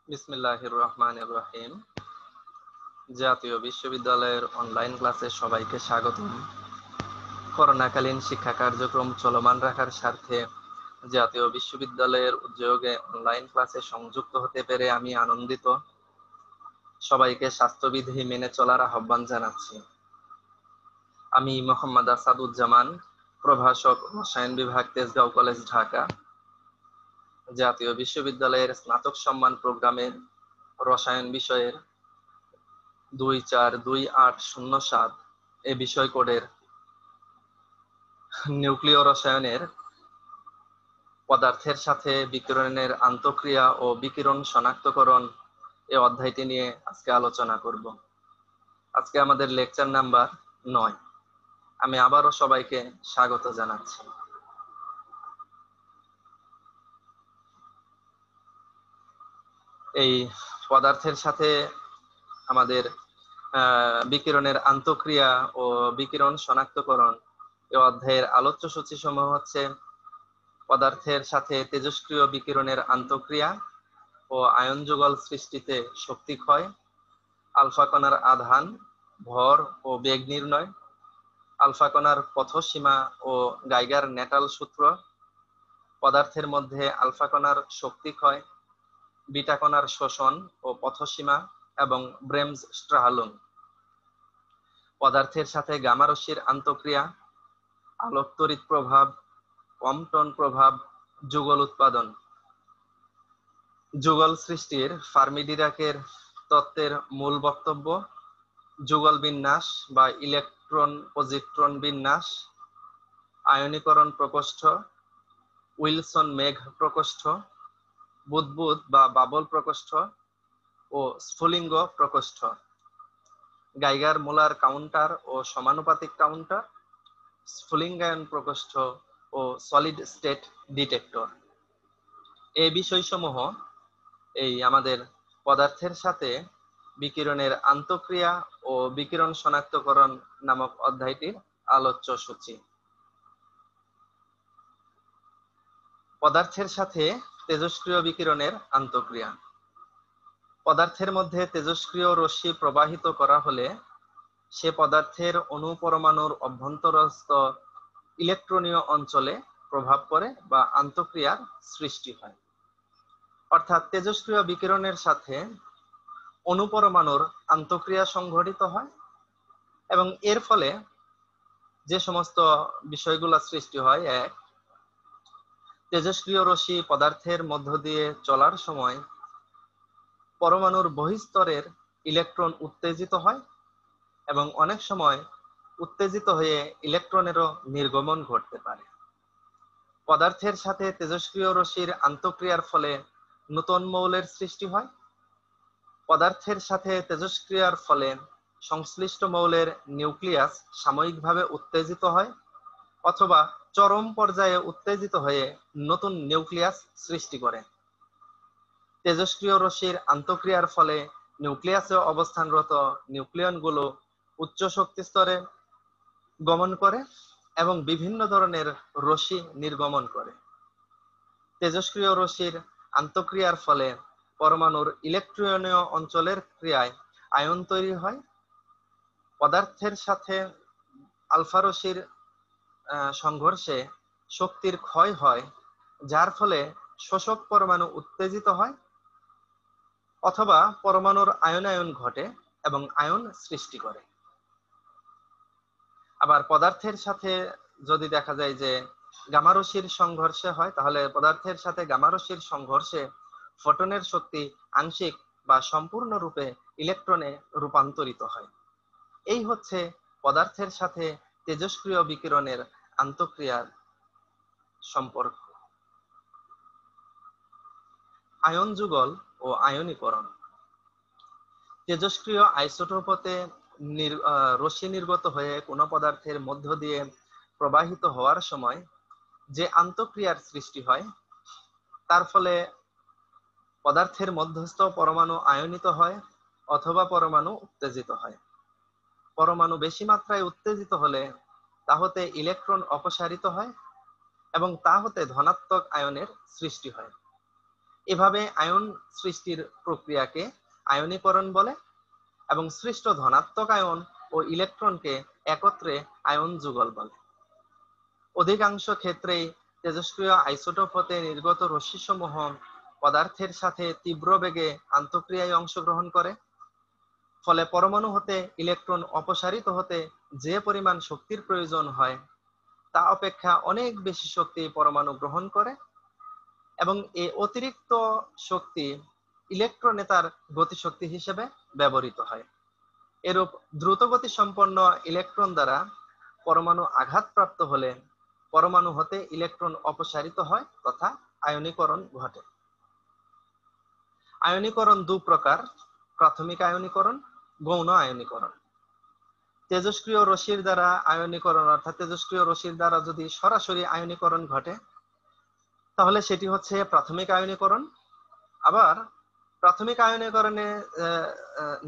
বিসমিল্লাহির রহমানির রহিম। জাতীয় বিশ্ববিদ্যালয়ের অনলাইন ক্লাসে সবাইকে স্বাগতম। করোনাকালীন শিক্ষা কার্যক্রম চলমান রাখার স্বার্থে জাতীয় বিশ্ববিদ্যালয়ের উদ্যোগে অনলাইন ক্লাসে সংযুক্ত হতে পেরে আমি আনন্দিত। সবাইকে স্বাস্থ্যবিধি মেনে চলার আহ্বান জানাচ্ছি। আমি মোহাম্মদ আসাদুজ্জামান, প্রভাষক, রসায়ন বিভাগ, তেজগাঁও কলেজ, ঢাকা। জাতীয় বিশ্ববিদ্যালয়ের স্নাতক সম্মান প্রোগ্রামের রসায়ন বিষয়ের 242807 এই বিষয় কোডের নিউক্লিয় রসায়নের পদার্থের সাথে বিকিরণের আন্তঃক্রিয়া ও বিকিরণ শনাক্তকরণ এই অধ্যায়টি নিয়ে আজকে আলোচনা করব। আজকে আমাদের লেকচার নাম্বার 9। আমি আবারও সবাইকে স্বাগত জানাচ্ছি। এই পদার্থের সাথে আমাদের বিকিরণের আন্তঃক্রিয়া ও বিকিরণ শনাক্তকরণ এই অধ্যায়ের আলোচ্য সূচি সমূহ হচ্ছে: পদার্থের সাথে তেজস্ক্রিয় বিকিরণের আন্তঃক্রিয়া ও আয়ন যুগল সৃষ্টিতে শক্তি ক্ষয়, আলফা কণার আধান, ভর ও বেগ নির্ণয়, আলফা কণার পথসীমা ও গাইগার নেটাল সূত্র, পদার্থের মধ্যে আলফা কণার শক্তি ক্ষয়, বিটা কণার শোষণ ও পথসীমা এবং ব্রেমস-স্ট্রাহলুং, পদার্থের সাথে গামা রশ্মির আন্তঃক্রিয়া, আলোক তড়িৎ প্রভাব, কম্পটন প্রভাব, যুগল উৎপাদন, যুগল সৃষ্টির ফার্মি-ডিরাকের তত্ত্বের মূল বক্তব্য, যুগল বিন্যাস বা ইলেকট্রন পজিট্রন বিন্যাস, আয়নীকরণ প্রকোষ্ঠ, উইলসন মেঘ প্রকোষ্ঠ, বুদবুদ বা বাবল প্রকোষ্ঠ ও স্ফুলিঙ্গ প্রকোষ্ঠ, গাইগার মোলার কাউন্টার ও সমানুপাতিক কাউন্টার, স্ফুলিঙ্গায়ন প্রকোষ্ঠ ও সলিড স্টেট ডিটেক্টর। এই বিষয়সমূহ এই আমাদের পদার্থের সাথে বিকিরণের আন্তঃক্রিয়া ও বিকিরণ শনাক্তকরণ নামক অধ্যায়টির আলোচ্য সূচি। পদার্থের সাথে তেজস্ক্রিয় বিকিরণের আন্তঃক্রিয়া। পদার্থের মধ্যে তেজস্ক্রিয় রশ্মি প্রবাহিত করা হলে সে পদার্থের অণু পরমাণুর অভ্যন্তরস্থ ইলেকট্রনীয় অঞ্চলে প্রভাব পড়ে বা আন্তঃক্রিয়ার সৃষ্টি হয়। অর্থাৎ তেজস্ক্রিয় বিকিরণের সাথে অণু পরমাণুর আন্তঃক্রিয়া সংঘটিত হয় এবং এর ফলে যে সমস্ত বিষয়গুলো সৃষ্টি হয়: এক, তেজস্ক্রিয় রশ্মি পদার্থের মধ্য দিয়ে চলার সময় পরমাণুর বহিঃস্তরের ইলেকট্রন উত্তেজিত হয় এবং অনেক সময় উত্তেজিত হয়ে ইলেকট্রনেরও নির্গমন ঘটতে পারে। পদার্থের সাথে তেজস্ক্রিয় রশ্মির আন্তঃক্রিয়ার ফলে নতুন মৌলের সৃষ্টি হয়। পদার্থের সাথে তেজস্ক্রিয়ার ফলে সংশ্লিষ্ট মৌলের নিউক্লিয়াস সাময়িকভাবে উত্তেজিত হয় অথবা চরম পর্যায়ে উত্তেজিত হয়ে নতুন নিউক্লিয়াস সৃষ্টি করে। তেজস্ক্রিয় রশ্মির আন্তঃক্রিয়ার ফলে নিউক্লিয়াসে অবস্থানরত নিউক্লিয়নগুলো উচ্চ শক্তি স্তরে গমন করে এবং বিভিন্ন ধরনের রশ্মি নির্গমন করে। তেজস্ক্রিয় রশ্মির আন্তঃক্রিয়ার ফলে পরমাণুর ইলেকট্রনীয় অঞ্চলের ক্রিয়ায় আয়ন তৈরি হয়। পদার্থের সাথে আলফা রশ্মির সংঘর্ষে শক্তির ক্ষয় হয়, যার ফলে শোষক পরমাণু উত্তেজিত হয় অথবা পরমাণুর আয়নায়ন ঘটে এবং আয়ন সৃষ্টি করে। আবার পদার্থের সাথে যদি দেখা যায় যে গামা রশ্মির সংঘর্ষে হয়, তাহলে পদার্থের সাথে গামা রশ্মির সংঘর্ষে ফোটনের শক্তি আংশিক বা সম্পূর্ণরূপে ইলেকট্রনে রূপান্তরিত হয়। এই হচ্ছে পদার্থের সাথে তেজস্ক্রিয় বিকিরণের আন্তঃক্রিয়ার সম্পর্ক। আয়ন যুগল ও আয়নীকরণ। তেজস্ক্রিয় আইসোটোপ হতে রশ্মি নির্গত হয়ে কোনো পদার্থের মধ্য দিয়ে প্রবাহিত হওয়ার সময় যে আন্তঃক্রিয়ার সৃষ্টি হয়, তার ফলে পদার্থের মধ্যস্থ পরমাণু আয়নিত হয় অথবা পরমাণু উত্তেজিত হয়। পরমাণু বেশি মাত্রায় উত্তেজিত হলে তা হতে ইলেকট্রন অপসারিত হয় এবং তা হতে ধনাত্মক আয়নের সৃষ্টি হয়। এভাবে আয়ন সৃষ্টির প্রক্রিয়াকে আয়নীকরণ বলে এবং সৃষ্ট ধনাত্মক আয়ন ও ইলেকট্রনকে একত্রে আয়ন যুগল বলে। অধিকাংশ ক্ষেত্রেই তেজস্ক্রিয় আইসোটোপ হতে নির্গত রশ্মিসমূহ পদার্থের সাথে তীব্র বেগে আন্তঃক্রিয়ায় অংশগ্রহণ করে, ফলে পরমাণু হতে ইলেকট্রন অপসারিত হতে যে পরিমাণ শক্তির প্রয়োজন হয় তা অপেক্ষা অনেক বেশি শক্তি পরমাণু গ্রহণ করে এবং এই অতিরিক্ত শক্তি ইলেকট্রনে তার গতিশক্তি হিসেবে ব্যবহৃত হয়। এরূপ দ্রুতগতি সম্পন্ন ইলেকট্রন দ্বারা পরমাণু আঘাতপ্রাপ্ত হলে পরমাণু হতে ইলেকট্রন অপসারিত হয় তথা আয়নীকরণ ঘটে। আয়নীকরণ দু প্রকার, প্রাথমিক আয়নীকরণ, গৌণ আয়নীকরণ। তেজস্ক্রিয় রশ্মির দ্বারা আয়নীকরণ অর্থাৎ তেজস্ক্রিয় রশ্মির দ্বারা যদি সরাসরি আয়নীকরণ ঘটে তাহলে সেটি হচ্ছে প্রাথমিক আয়নীকরণ। আবার প্রাথমিক আয়নীকরণে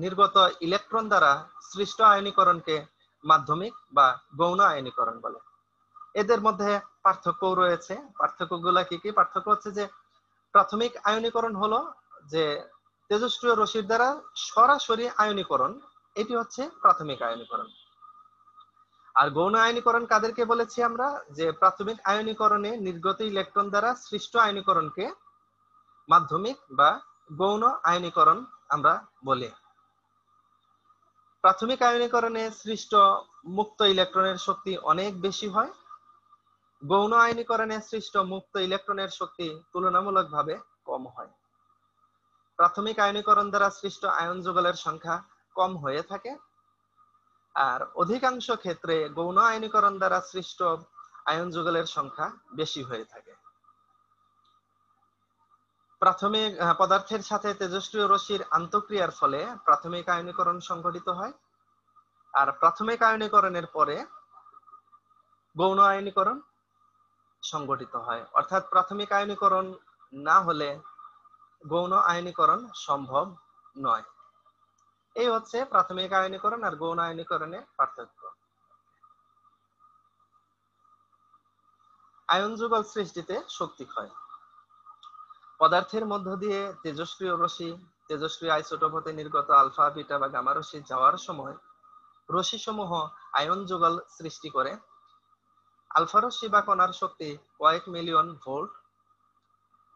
নির্গত ইলেকট্রন দ্বারা সৃষ্ট আয়নীকরণকে মাধ্যমিক বা গৌণ আয়নীকরণ বলে। এদের মধ্যে পার্থক্যও রয়েছে। পার্থক্যগুলো কি কি? পার্থক্য হচ্ছে যে প্রাথমিক আয়নীকরণ হলো যে তেজস্ক্রিয় রশ্মির দ্বারা সরাসরি আয়নীকরণ, এটি হচ্ছে প্রাথমিক আয়নীকরণ। আর গৌণ আয়নীকরণ কাদেরকে বলেছি আমরা? যে প্রাথমিক আয়নীকরণে নির্গত ইলেকট্রন দ্বারা সৃষ্ট আয়নীকরণকে মাধ্যমিক বা গৌণ আয়নীকরণ আমরা বলি। প্রাথমিক আয়নীকরণে সৃষ্ট মুক্ত ইলেকট্রনের শক্তি অনেক বেশি হয়। গৌণ আয়নীকরণে সৃষ্ট মুক্ত ইলেকট্রনের শক্তি তুলনামূলকভাবে কম হয়। প্রাথমিক আয়নীকরণ দ্বারা সৃষ্ট আয়ন যুগলের সংখ্যা কম হয়ে থাকে, আর অধিকাংশ ক্ষেত্রে গৌণ আয়নীকরণ দ্বারা সৃষ্ট আয়ন যুগলের সংখ্যা বেশি হয়ে থাকে। প্রাথমিক পদার্থের সাথে তেজস্ক্রিয় রশ্মির আন্তঃক্রিয়ার ফলে প্রাথমিক আয়নীকরণ সংঘটিত হয়, আর প্রাথমিক আয়নীকরণের পরে গৌণ আয়নীকরণ সংঘটিত হয়। অর্থাৎ প্রাথমিক আয়নীকরণ না হলে গৌণ আয়নীকরণ সম্ভব নয়। এই হচ্ছে প্রাথমিক আয়নীকরণ আর গৌণ আয়নীকরণের পার্থক্য। আয়ন যুগল সৃষ্টিতে শক্তি ক্ষয়। পদার্থের মধ্য দিয়ে তেজস্ক্রিয় রশ্মি, তেজস্ক্রিয় আইসোটোপ হতে নির্গত আলফা, বিটা বা গামা রশ্মি যাওয়ার সময় রশ্মিসমূহ আয়ন যুগল সৃষ্টি করে। আলফা রশ্মি বা কণার শক্তি কয়েক মিলিয়ন ভোল্ট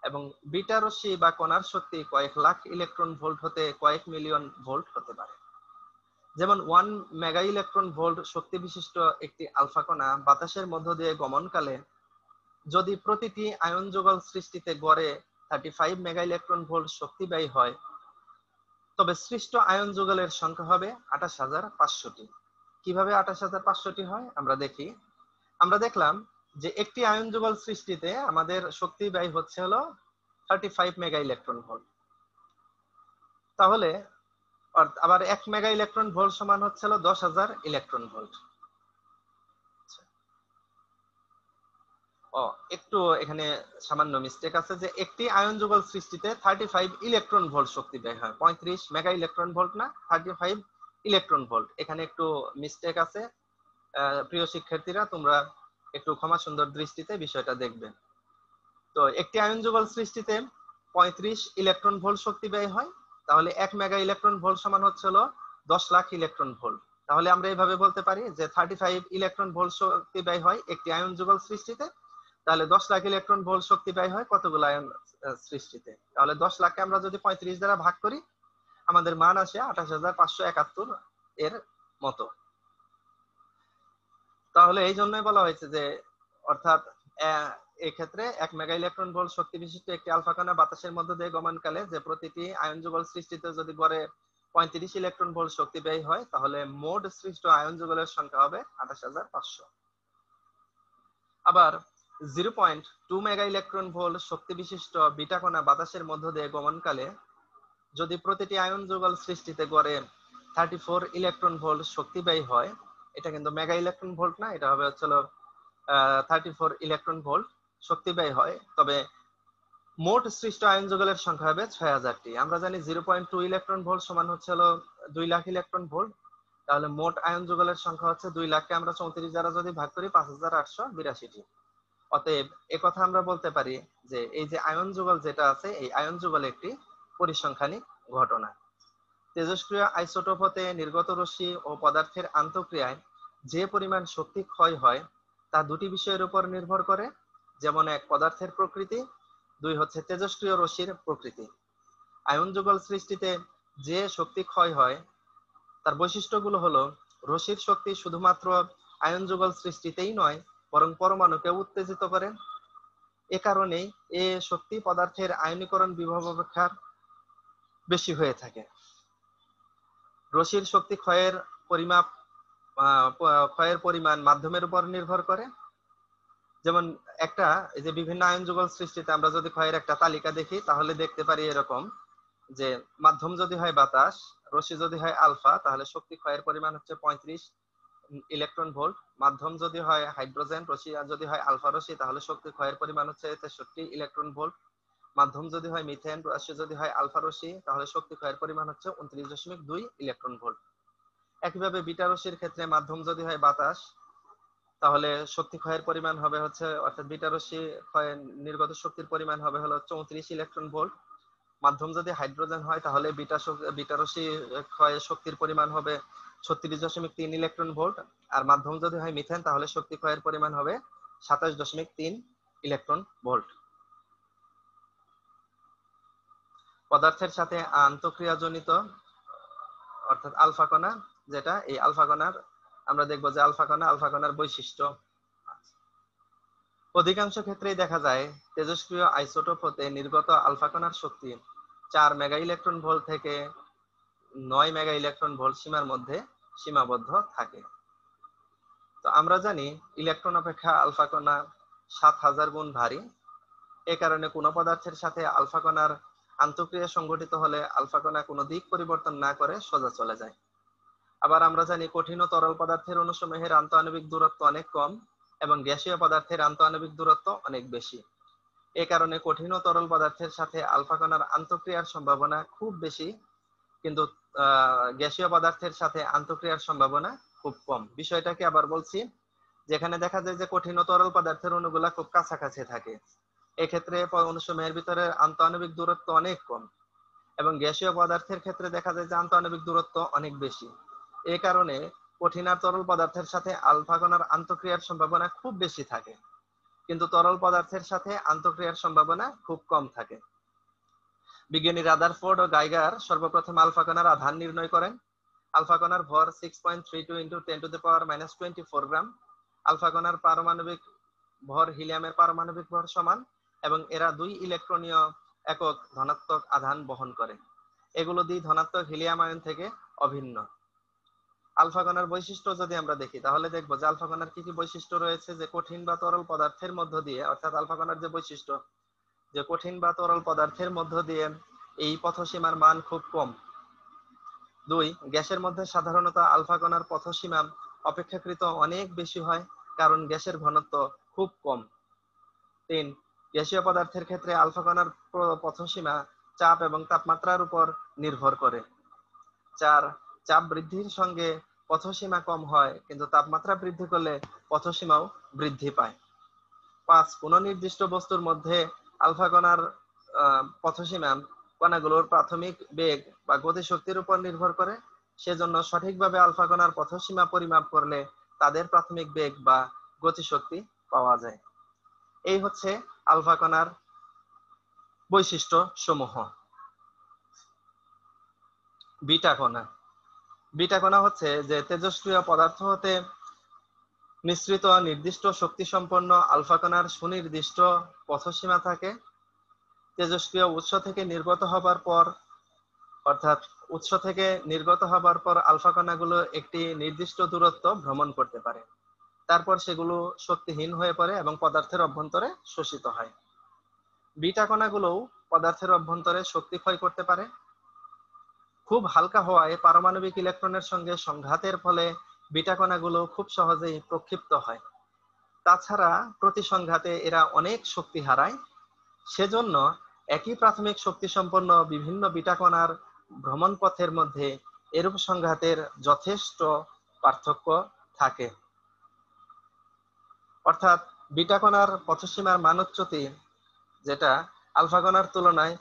এবং বিটা রশ্মি বা কণার শক্তি কয়েক লাখ ইলেকট্রন ভোল্ট হতে কয়েক মিলিয়ন ভোল্ট হতে পারে। যেমন 1 মেগা ইলেকট্রন ভোল্ট শক্তি বিশিষ্ট একটি আলফা কণা বাতাসের মধ্য দিয়ে গমনকালে যদি প্রতিটি আয়ন যুগল সৃষ্টিতে গড়ে 35 মেগা ইলেকট্রন ভোল্ট শক্তি ব্যয় হয়, তবে সৃষ্ট আয়ন যুগলের সংখ্যা হবে 28,500টি। কিভাবে 28,500টি হয় আমরা দেখি। আমরা দেখলাম যে একটি আয়ন যুগল সৃষ্টিতে আমাদের শক্তি ব্যয় হচ্ছে হলো 35 মেগা ইলেকট্রন ভোল্ট। তাহলে আবার 1 মেগা ইলেকট্রন ভোল্ট সমান হচ্ছে হলো 10,000 ইলেকট্রন ভোল্ট। একটু এখানে সামান্য মিস্টেক আছে যে একটি আয়ন যুগল সৃষ্টিতে 35 ইলেকট্রন ভোল্ট শক্তি ব্যয় হয়, 35 মেগা ইলেকট্রন ভোল্ট না, 35 ইলেকট্রন ভোল্ট। এখানে একটু মিস্টেক আছে। প্রিয় শিক্ষার্থীরা, তোমরা একটু ক্ষমা সুন্দর দৃষ্টিতে বিষয়টা দেখবে। তো একটি আয়ন যুগল সৃষ্টিতে 35 ইলেকট্রন ভোল্ট শক্তি ব্যয় হয়, তাহলে 1 মেগা ইলেকট্রন ভোল্ট সমান হচ্ছে হলো 10 লাখ ইলেকট্রন ভোল্ট। তাহলে আমরা এইভাবে বলতে পারি যে 35 ইলেকট্রন ভোল্ট শক্তি ব্যয় হয় একটি আয়ন যুগল সৃষ্টিতে, তাহলে 10 লাখ ইলেকট্রন ভোল্ট শক্তি ব্যয় হয় কতগুলো আয়ন সৃষ্টিতে। তাহলে 10 লাখকে আমরা যদি 35 দ্বারা ভাগ করি আমাদের মান আসে 28,571 এর মতো। তাহলে এই জন্যই বলা হয়েছে যে অর্থাৎ এই ক্ষেত্রে 1 মেগা ইলেকট্রন ভোল্ট শক্তি বিশিষ্ট একটি আলফা কণা বাতাসের মধ্য দিয়ে গমনকালে যে প্রতিটি আয়ন যুগল সৃষ্টিতে যদি গড়ে 35 ইলেকট্রন ভোল্ট শক্তি ব্যয় হয়, তাহলে মোট সৃষ্ট আয়ন যুগলের সংখ্যা হবে 28,500। আবার 0.2 মেগা ইলেকট্রন ভোল্ট শক্তি বিশিষ্ট বিটা কণা বাতাসের মধ্য দিয়ে গমনকালে যদি প্রতিটি আয়ন যুগল সৃষ্টিতে গড়ে 34 ইলেকট্রন ভোল্ট শক্তি ব্যয় হয়, এটা কিন্তু মেগা ইলেকট্রন ভোল্ট না, এটা হবে হচ্ছে 34 ইলেকট্রন ভোল্ট শক্তি ব্যয় হয়, তবে মোট সৃষ্ট আয়ন যুগলের সংখ্যা হবে 6000টি। আমরা জানি 0.2 ইলেকট্রন ভোল্ট সমান হচ্ছে 2 লাখ ইলেকট্রন ভোল্ট, তাহলে মোট আয়ন যুগলের সংখ্যা হচ্ছে 2 লাখকে আমরা 34 দ্বারা যদি ভাগ করি 5882টি। অতএব একথা আমরা বলতে পারি যে এই যে আয়ন যুগল যেটা আছে, এই আয়ন যুগল একটি পরিসংখ্যানিক ঘটনা। তেজস্ক্রিয় আইসোটোপ হতে নির্গত রশ্মি ও পদার্থের আন্তঃক্রিয়ায় যে পরিমাণ শক্তি ক্ষয় হয় তা দুটি বিষয়ের উপর নির্ভর করে, যেমন এক পদার্থের প্রকৃতি, দুই হচ্ছে তেজস্ক্রিয় রশ্মির প্রকৃতি। আয়ন যুগল সৃষ্টিতে যে শক্তি ক্ষয় হয় তার বৈশিষ্ট্যগুলো হলো, রশ্মির শক্তি শুধুমাত্র আয়ন যুগল সৃষ্টিতেই নয় বরং পরমাণুকে উত্তেজিত করে। এ কারণেই এ শক্তি পদার্থের আয়নীকরণ বিভব অপেক্ষা বেশি হয়ে থাকে। রশ্মির শক্তি ক্ষয়ের পরিমাপ ক্ষয়ের পরিমাণ মাধ্যমের উপর নির্ভর করে। যেমন একটা এই যে বিভিন্ন আয়ন যুগল সৃষ্টিতে আমরা যদি ক্ষয়ের একটা তালিকা দেখি তাহলে দেখতে পারি এরকম যে মাধ্যম যদি হয় বাতাস, রশ্মি যদি হয় আলফা, তাহলে শক্তি ক্ষয়ের পরিমাণ হচ্ছে 35 ইলেকট্রন ভোল্ট। মাধ্যম যদি হয় হাইড্রোজেন, রশ্মি যদি হয় আলফা রশ্মি, তাহলে শক্তি ক্ষয়ের পরিমাণ হচ্ছে 63 ইলেকট্রন ভোল্ট। মাধ্যম যদি হয় মিথেন রশ্মি, যদি হয় আলফা রশ্মি, তাহলে শক্তি ক্ষয়ের পরিমাণ হচ্ছে 29.2 ইলেকট্রন ভোল্ট। একইভাবে বিটা রশ্মির ক্ষেত্রে মাধ্যম যদি হয় বাতাস, তাহলে শক্তি ক্ষয়ের পরিমাণ হবে হচ্ছে, অর্থাৎ বিটা রশ্মি ক্ষয়ের নির্গত শক্তির পরিমাণ হবে হলো 34 ইলেকট্রন ভোল্ট। মাধ্যম যদি হাইড্রোজেন হয় তাহলে বিটা রশ্মি ক্ষয়ের শক্তির পরিমাণ হবে 36.3 ইলেকট্রন ভোল্ট। আর মাধ্যম যদি হয় মিথেন তাহলে শক্তি ক্ষয়ের পরিমাণ হবে 27.3 ইলেকট্রন ভোল্ট। পদার্থের সাথে আন্তঃক্রিয়াজনিত অর্থাৎ আলফা কণা, যেটা এই আলফা কণার আমরা দেখব যে আলফা কণার বৈশিষ্ট্য। অধিকাংশ ক্ষেত্রেই দেখা যায় তেজস্ক্রিয় আইসোটোপ হতে নির্গত আলফা কণার শক্তি 4 মেগা ইলেকট্রন ভোল্ট থেকে 9 মেগা ইলেকট্রন ভোল্ট সীমার মধ্যে সীমাবদ্ধ থাকে। তো আমরা জানি ইলেকট্রন অপেক্ষা আলফা কণা 7000 গুণ ভারী। এ কারণে কোনো পদার্থের সাথে আলফা কণার আন্তঃক্রিয়া সংঘটিত হলে আলফা কণা কোনো দিক পরিবর্তন না করে সোজা চলে যায়। আবার আমরা জানি কঠিন ও তরল পদার্থের অণুসমূহের আন্তঃআণবিক দূরত্ব অনেক কম এবং গ্যাসীয় পদার্থের আন্তঃআণবিক দূরত্ব অনেক বেশি। এ কারণে কঠিন ও তরল পদার্থের সাথে আলফা কণার আন্তঃক্রিয়ার সম্ভাবনা খুব বেশি, কিন্তু গ্যাসীয় পদার্থের সাথে আন্তঃক্রিয়ার সম্ভাবনা খুব কম। বিষয়টাকে আবার বলছি, যেখানে দেখা যায় যে কঠিন ও তরল পদার্থের অণুগুলা খুব কাছাকাছি থাকে, এক্ষেত্রে অণুসমূহের ভিতরে আন্তঃআণবিক দূরত্ব অনেক কম, এবং গ্যাসীয় পদার্থের ক্ষেত্রে দেখা যায় যে আন্তঃআণবিক দূরত্ব অনেক বেশি। এই কারণে কঠিন আর তরল পদার্থের সাথে আলফা কণার আন্তঃক্রিয়ার সম্ভাবনা খুব বেশি থাকে, কিন্তু তরল পদার্থের সাথে আন্তঃক্রিয়ার সম্ভাবনা খুব কম থাকে। বিজ্ঞানী রাদারফোর্ড ও গাইগার সর্বপ্রথম আলফা কণার আধান নির্ণয় করেন। আলফা কণার ভর 6.32 × 10⁻⁻24 গ্রাম। আলফা কণার পারমাণবিক ভর হিলিয়ামের পারমাণবিক ভর সমান এবং এরা 2 ইলেকট্রনীয় একক ধনাত্মক আধান বহন করে। এগুলো ধনাত্মক হিলিয়াম আয়ন থেকে অভিন্ন। আলফা কণার বৈশিষ্ট্য যদি আমরা দেখি তাহলে দেখবো যে আলফা কণার কি কি বৈশিষ্ট্য রয়েছে, যে কঠিন বা তরল পদার্থের মধ্য দিয়ে, অর্থাৎ আলফা কণার যে বৈশিষ্ট্য যে কঠিন বা তরল পদার্থের মধ্য দিয়ে এই পথসীমার মান খুব কম। 2, গ্যাসের মধ্যে সাধারণত আলফা কণার পথসীমা অপেক্ষাকৃত অনেক বেশি হয়, কারণ গ্যাসের ঘনত্ব খুব কম। 3, গ্যাসীয় পদার্থের ক্ষেত্রে আলফা কণার পথসীমা চাপ এবং তাপমাত্রার উপর নির্ভর করে। 4, চাপ বৃদ্ধির সঙ্গে পথসীমা কম হয়, কিন্তু তাপমাত্রা বৃদ্ধি করলে পথসীমাও বৃদ্ধি পায়। 5, কোন নির্দিষ্ট বস্তুর মধ্যে আলফা কণার পথসীমা কণাগুলোর প্রাথমিক বেগ বা গতিশক্তির উপর নির্ভর করে। সেজন্য সঠিকভাবে আলফা কণার পথসীমা পরিমাপ করলে তাদের প্রাথমিক বেগ বা গতিশক্তি পাওয়া যায়। এই হচ্ছে আলফা কণার বৈশিষ্ট্য সমূহ। বিটা কণা। বিটা কণা হচ্ছে যে তেজস্ক্রিয় পদার্থ হতে নিঃসৃত নির্দিষ্ট শক্তি সম্পন্ন আলফা কণার সুনির্দিষ্ট পথসীমা থাকে। তেজস্ক্রিয় উৎস থেকে নির্গত হবার পর, অর্থাৎ উৎস থেকে নির্গত হবার পর আলফা কণাগুলো একটি নির্দিষ্ট দূরত্ব ভ্রমণ করতে পারে, তারপর সেগুলো শক্তিহীন হয়ে পড়ে এবং পদার্থের অভ্যন্তরে শোষিত হয়। বিটা কণাগুলোও পদার্থের অভ্যন্তরে শক্তি ক্ষয় করতে পারে। খুব হালকা হওয়ায় পারমাণবিক ইলেকট্রনের সঙ্গে সংঘাতের ফলে বিটা কণাগুলো খুব সহজেই প্রক্ষিপ্ত হয়। তাছাড়া প্রতি সংঘাতে এরা অনেক শক্তি হারায়। সেজন্য একই প্রাথমিক শক্তি সম্পন্ন বিভিন্ন বিটা কণার ভ্রমণ পথের মধ্যে এরূপ সংঘাতের যথেষ্ট পার্থক্য থাকে। অর্থাৎ বিটা কণার পথসীমার মানচ্যুতি যেটা আলফা কণার তুলনায়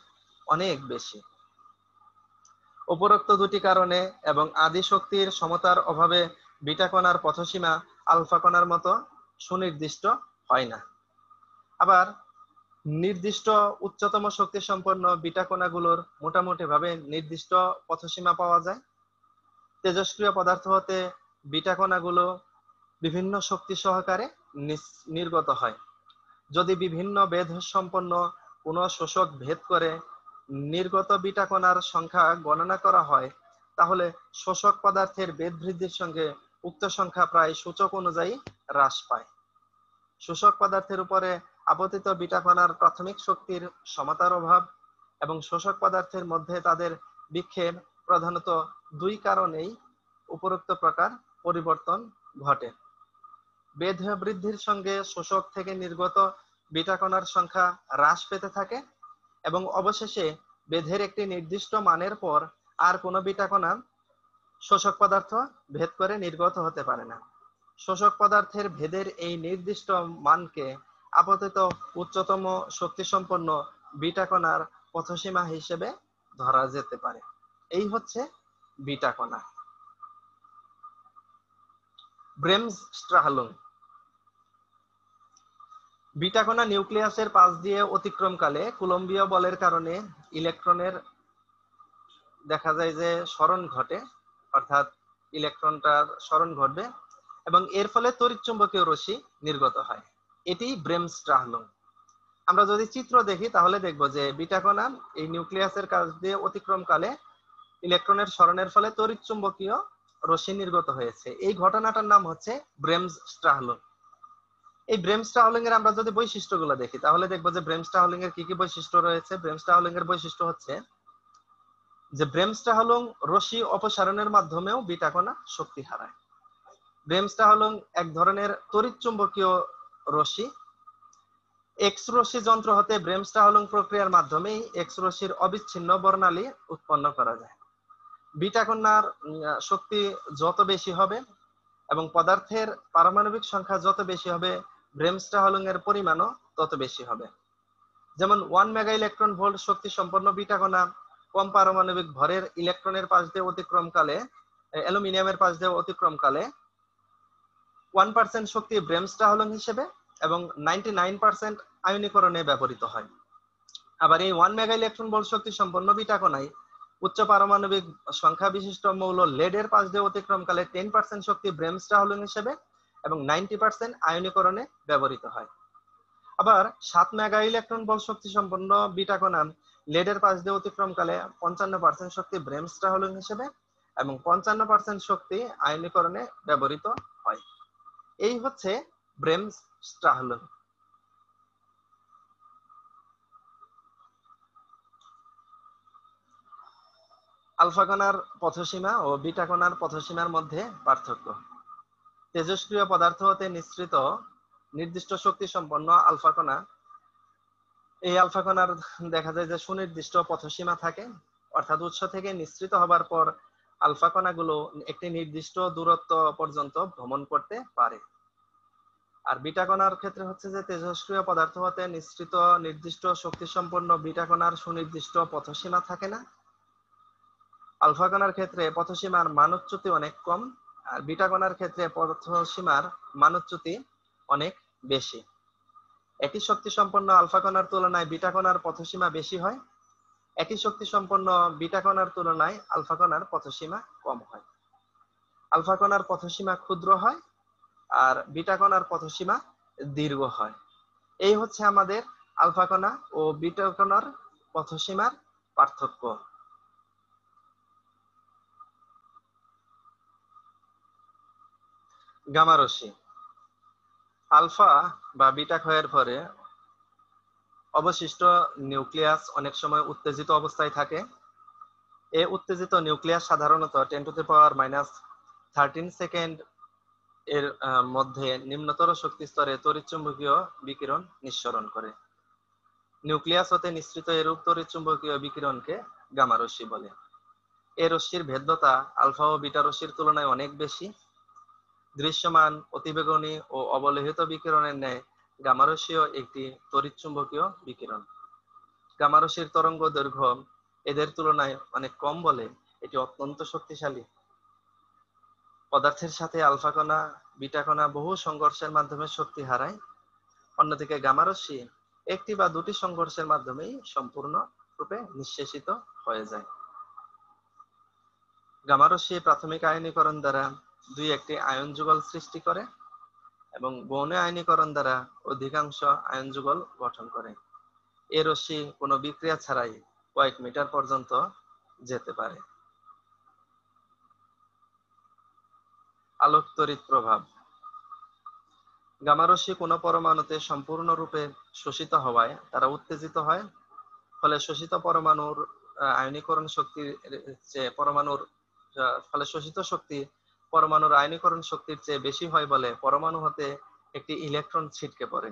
অনেক বেশি। উপরোক্ত দুটি কারণে এবং আদি শক্তির সমতার অভাবে বিটা কণার পথসীমা আলফা কণার মতো সুনির্দিষ্ট হয় না। আবার নির্দিষ্ট উচ্চতম শক্তি সম্পন্ন বিটা কণাগুলোর মোটামুটি ভাবে নির্দিষ্ট পথসীমা পাওয়া যায়। তেজস্ক্রিয় পদার্থ হতে বিটা কণাগুলো বিভিন্ন শক্তি সহকারে নির্গত হয়। যদি বিভিন্ন বেধ সম্পন্ন কোনো শোষক ভেদ করে নির্গত বিটা কণার সংখ্যা গণনা করা হয়, তাহলে শোষক পদার্থের বেধ বৃদ্ধির সঙ্গে উক্ত সংখ্যা প্রায় সূচক অনুযায়ী হ্রাস পায়। শোষক পদার্থের উপরে আপতিত বিটা কণার প্রাথমিক শক্তির সমতার অভাব এবং শোষক পদার্থের মধ্যে তাদের বিক্ষেপ প্রধানত দুই কারণেই উপরোক্ত প্রকার পরিবর্তন ঘটে। বেধ বৃদ্ধির সঙ্গে শোষক থেকে নির্গত বিটা কণার সংখ্যা হ্রাস পেতে থাকে এবং অবশেষে বেধের একটি নির্দিষ্ট মানের পর আর কোনো বিটা কণা শোষক পদার্থ ভেদ করে নির্গত হতে পারে না। শোষক পদার্থের ভেদের এই নির্দিষ্ট মানকে আপতিত উচ্চতম শক্তিসম্পন্ন বিটা কণার পথসীমা হিসেবে ধরা যেতে পারে। এই হচ্ছে বিটা কণা। ব্রেমস-স্ট্রাহলুং। বিটা কণা নিউক্লিয়াসের পাশ দিয়ে অতিক্রমকালে কুলম্বীয় বলের কারণে ইলেকট্রনের দেখা যায় যে সরণ ঘটে, অর্থাৎ ইলেকট্রনটার সরণ ঘটবে এবং এর ফলে তড়িৎচুম্বকীয় রশ্মি নির্গত হয়। এটি ব্রেমস-স্ট্রাহলুং। আমরা যদি চিত্র দেখি তাহলে দেখব যে বিটা কণা এই নিউক্লিয়াসের কাছ দিয়ে অতিক্রমকালে ইলেকট্রনের সরণের ফলে তড়িৎচুম্বকীয় রশ্মি নির্গত হয়েছে। এই ঘটনাটার নাম হচ্ছে ব্রেমস-স্ট্রাহলুং। এই ব্রেমস-স্ট্রাহলুং এর আমরা যদি বৈশিষ্ট্যগুলো দেখি তাহলে দেখবো যে ব্রেমস-স্ট্রাহলুং এর কি কি বৈশিষ্ট্য রয়েছে। ব্রেমস-স্ট্রাহলুং এর বৈশিষ্ট্য হচ্ছে যে ব্রেমস-স্ট্রাহলুং রশ্মি অপসারণের মাধ্যমেও বিটা কণা শক্তি হারায়। ব্রেমস-স্ট্রাহলুং এক ধরনের তড়িৎচুম্বকীয় রশ্মি। এক্স রশ্মি যন্ত্র হতে ব্রেমস-স্ট্রাহলুং প্রক্রিয়ার মাধ্যমেই এক্স রশ্মির অবিচ্ছিন্ন বর্ণালী উৎপন্ন করা যায়। বিটা কণার শক্তি যত বেশি হবে এবং পদার্থের পারমাণবিক সংখ্যা যত বেশি হবে, ব্রেমস-স্ট্রাহলুং এর পরিমাণও তত বেশি হবে। যেমন 1 মেগা ইলেকট্রন ভোল্ট শক্তি সম্পন্ন বিটা কণা কম পারমাণবিক ভরের ইলেকট্রনের পাশ দিয়ে অতিক্রমকালে, অ্যালুমিনিয়ামের পাশ দিয়ে অতিক্রমকালে 1% শক্তি ব্রেমস-স্ট্রাহলুং হিসেবে এবং 99% আয়নীকরণে ব্যবহৃত হয়। আবার এই 1 মেগা ইলেকট্রন ভোল্ট শক্তি সম্পন্ন বিটা কণায় উচ্চ পারমাণবিক সংখ্যা বিশিষ্ট মৌল লেডের পাশ দিয়ে অতিক্রমকালে 10% শক্তি ব্রেমস-স্ট্রাহলুং হিসেবে এবং 90% আয়নীকরণে ব্যবহৃত হয়। আবার 7 মেগা ইলেকট্রন ভোল্ট শক্তি সম্পন্ন বিটা কণা লেডের পাশ দিয়ে অতিক্রমকালে 55% শক্তি ব্রেমস-স্ট্রাহলুং হিসেবে এবং 55% শক্তি আয়নীকরণে ব্যবহৃত হয়। এই হচ্ছে ব্রেমস-স্ট্রাহলুং। আলফা কণার পথসীমা ও বিটা কণার পথসীমার মধ্যে পার্থক্য। তেজস্ক্রিয় পদার্থ হতে নিঃসৃত নির্দিষ্ট শক্তি সম্পন্ন আলফা কণা, এই আলফা কণার দেখা যায় যে সুনির্দিষ্ট পথসীমা থাকে, অর্থাৎ উৎস থেকে নিঃসৃত হবার পর আলফা কণাগুলো একটি নির্দিষ্ট দূরত্ব পর্যন্ত ভ্রমণ করতে পারে। আর বিটা কণার ক্ষেত্রে হচ্ছে যে তেজস্ক্রিয় পদার্থ হতে নিঃসৃত নির্দিষ্ট শক্তি সম্পন্ন বিটা কণার সুনির্দিষ্ট পথসীমা থাকে না। আলফা কণার ক্ষেত্রে পথসীমার মানচ্যুতি অনেক কম, আর বিটা কণার ক্ষেত্রে পথসীমার মানচ্যুতি অনেক বেশি। একই শক্তি সম্পন্ন আলফা কণার তুলনায় বিটা কণার পথসীমা বেশি হয়, একই শক্তি সম্পন্ন বিটা কণার তুলনায় আলফা কণার পথসীমা কম হয়। আলফা কণার পথসীমা ক্ষুদ্র হয় আর বিটা কণার পথসীমা দীর্ঘ হয়। এই হচ্ছে আমাদের আলফা কণা ও বিটা কণার পথসীমার পার্থক্য। গামা রশ্মি। আলফা বা বিটা ক্ষয়ের পরে অবশিষ্ট নিউক্লিয়াস অনেক সময় উত্তেজিত অবস্থায় থাকে। এই উত্তেজিত নিউক্লিয়াস সাধারণত 10⁻⁻13 সেকেন্ড এর মধ্যে নিম্নতর শক্তি স্তরে তড়িৎচুম্বকীয় বিকিরণ নিঃসরণ করে। নিউক্লিয়াস হতে নিঃসৃত এরূপ তড়িৎচুম্বকীয় বিকিরণকে গামা রশ্মি বলে। এই রশ্মির ভেদ্যতা আলফা ও বিটা রশ্মির তুলনায় অনেক বেশি। দৃশ্যমান, অতিবেগুনি ও অবলোহিত বিকিরণের ন্যায় গামারশ্মিও একটি তড়িৎচুম্বকীয় বিকিরণ। গামারশ্মির তরঙ্গ দৈর্ঘ্য এদের তুলনায় অনেক কম বলে এটি অত্যন্ত শক্তিশালী। পদার্থের সাথে আলফা কণা, বিটা কণা বহু সংঘর্ষের মাধ্যমে শক্তি হারায়। অন্যদিকে গামারশ্মি একটি বা দুটি সংঘর্ষের মাধ্যমেই সম্পূর্ণ রূপে নিঃশেষিত হয়ে যায়। গামারশ্মি প্রাথমিক আয়নীকরণ দ্বারা দুই একটি আয়ন যুগল সৃষ্টি করে এবং গৌণ আয়নীকরণ দ্বারা অধিকাংশ আয়ন যুগল গঠন করে। এ রশ্মি কোনো বিক্রিয়া ছাড়াই কয়েক মিটার পর্যন্ত যেতে পারে। আলোক তড়িৎ প্রভাব। গামারশ্মি কোনো পরমাণুতে সম্পূর্ণরূপে শোষিত হওয়ায় তারা উত্তেজিত হয়। ফলে শোষিত পরমাণুর আয়নীকরণ শক্তির চেয়ে ফলে শোষিত শক্তি পরমাণুর আয়নীকরণ শক্তির চেয়ে বেশি হয় বলে পরমাণু হতে একটি ইলেকট্রন ছিটকে পড়ে।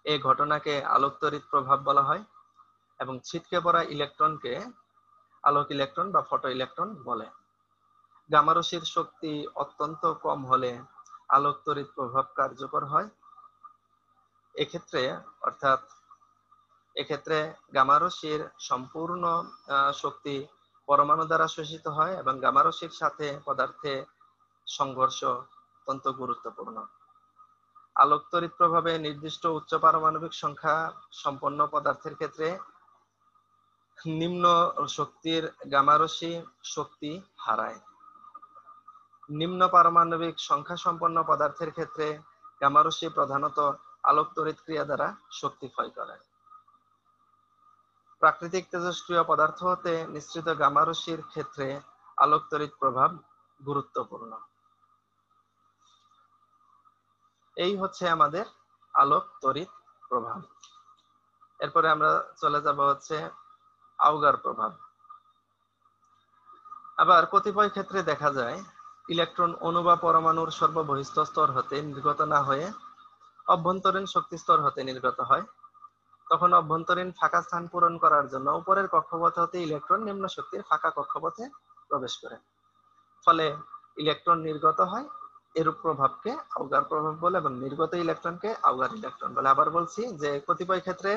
এই ঘটনাকে আলোক তড়িৎ প্রভাব বলা হয় এবং ছিটকে পড়া ইলেকট্রনকে আলোক ইলেকট্রন বা ফটো ইলেকট্রন বলে। গামারশ্মির শক্তি অত্যন্ত কম হলে আলোক তড়িৎ প্রভাব কার্যকর হয়। এক্ষেত্রে গামারশ্মির সম্পূর্ণ শক্তি পরমাণু দ্বারা শোষিত হয় এবং গামারশ্মির সাথে পদার্থে সংঘর্ষ অত্যন্ত গুরুত্বপূর্ণ। আলোক তড়িৎ প্রভাবে নির্দিষ্ট উচ্চ পারমাণবিক সংখ্যা সম্পন্ন পদার্থের ক্ষেত্রে নিম্ন শক্তির গামারশ্মি শক্তি হারায়। নিম্ন পারমাণবিক সংখ্যা সম্পন্ন পদার্থের ক্ষেত্রে গামারশ্মি প্রধানত আলোক তড়িৎ ক্রিয়া দ্বারা শক্তি ক্ষয় করে। প্রাকৃতিক তেজস্ক্রিয় পদার্থ হতে নিঃসৃত গামারশ্মির ক্ষেত্রে আলোক তড়িৎ প্রভাব গুরুত্বপূর্ণ। এই হচ্ছে আমাদের আলোক তড়িৎ প্রভাব। এরপরে আমরা চলে যাব হচ্ছে আউগার প্রভাব। আবার কতিপয় ক্ষেত্রে দেখা যায় ইলেকট্রন অণু বা পরমাণুর সর্ববহিস্থ স্তর হতে নির্গত না হয়ে অভ্যন্তরীণ শক্তি স্তর হতে নির্গত হয়। তখন অভ্যন্তরীণ ফাঁকা স্থান পূরণ করার জন্য উপরের কক্ষপথ হতে ইলেকট্রন নিম্ন শক্তির ফাঁকা কক্ষপথে প্রবেশ করে, ফলে ইলেকট্রন নির্গত হয়। এরূপ প্রভাবকে আউগার প্রভাব বলে এবং নির্গত ইলেকট্রনকে আউগার ইলেকট্রন বলে। আবার বলছি যে কতিপয় ক্ষেত্রে